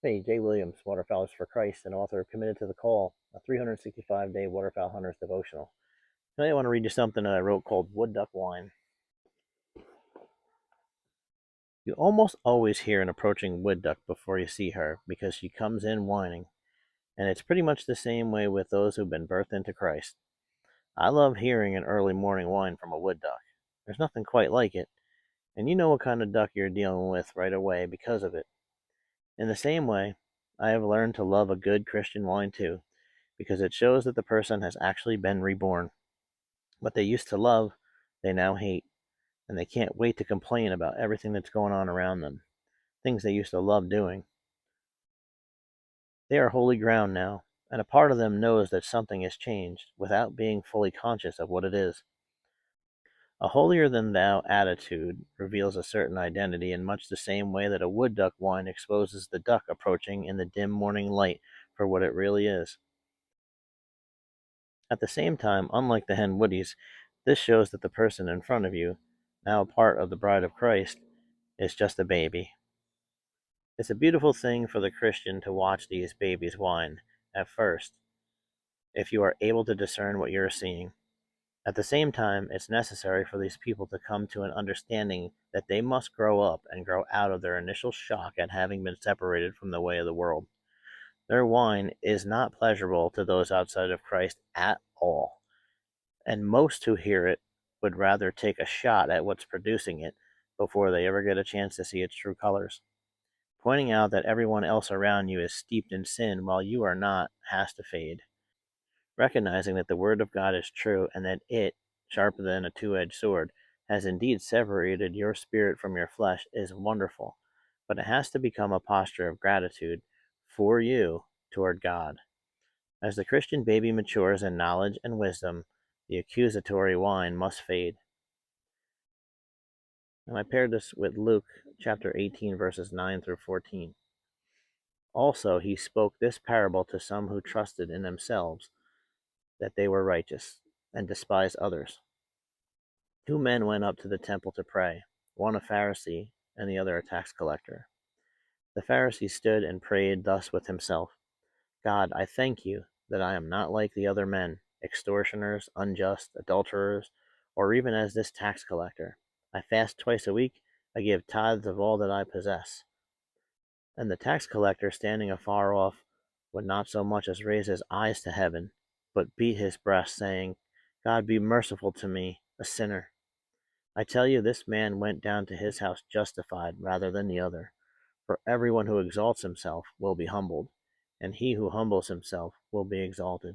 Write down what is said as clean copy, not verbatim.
Hey, Jay Williams, Waterfowlers for Christ, and author of Committed to the Call, a 365-day waterfowl hunter's devotional. Today I want to read you something that I wrote called Wood Duck Whine. You almost always hear an approaching wood duck before you see her because she comes in whining, and it's pretty much the same way with those who've been birthed into Christ. I love hearing an early morning whine from a wood duck. There's nothing quite like it, and you know what kind of duck you're dealing with right away because of it. In the same way, I have learned to love a good Christian whine too, because it shows that the person has actually been reborn. What they used to love, they now hate, and they can't wait to complain about everything that's going on around them, things they used to love doing. They are holy ground now, and a part of them knows that something has changed without being fully conscious of what it is. A holier-than-thou attitude reveals a certain identity in much the same way that a wood duck whine exposes the duck approaching in the dim morning light for what it really is. At the same time, unlike the hen woodies, this shows that the person in front of you, now a part of the bride of Christ, is just a baby. It's a beautiful thing for the Christian to watch these babies whine, at first, if you are able to discern what you're seeing. At the same time, it's necessary for these people to come to an understanding that they must grow up and grow out of their initial shock at having been separated from the way of the world. Their whine is not pleasurable to those outside of Christ at all, and most who hear it would rather take a shot at what's producing it before they ever get a chance to see its true colors. Pointing out that everyone else around you is steeped in sin while you are not has to fade. Recognizing that the Word of God is true and that it, sharper than a two-edged sword, has indeed separated your spirit from your flesh is wonderful, but it has to become a posture of gratitude for you toward God. As the Christian baby matures in knowledge and wisdom, the accusatory whine must fade. And I paired this with Luke chapter 18, verses 9 through 14. Also, he spoke this parable to some who trusted in themselves that they were righteous and despised others. Two men went up to the temple to pray, one a Pharisee and the other a tax collector. The Pharisee stood and prayed thus with himself: God, I thank you that I am not like the other men, extortioners, unjust, adulterers, or even as this tax collector. I fast twice a week, I give tithes of all that I possess. And the tax collector, standing afar off, would not so much as raise his eyes to heaven, but beat his breast, saying, God, be merciful to me, a sinner. I tell you, this man went down to his house justified rather than the other. For everyone who exalts himself will be humbled, and he who humbles himself will be exalted.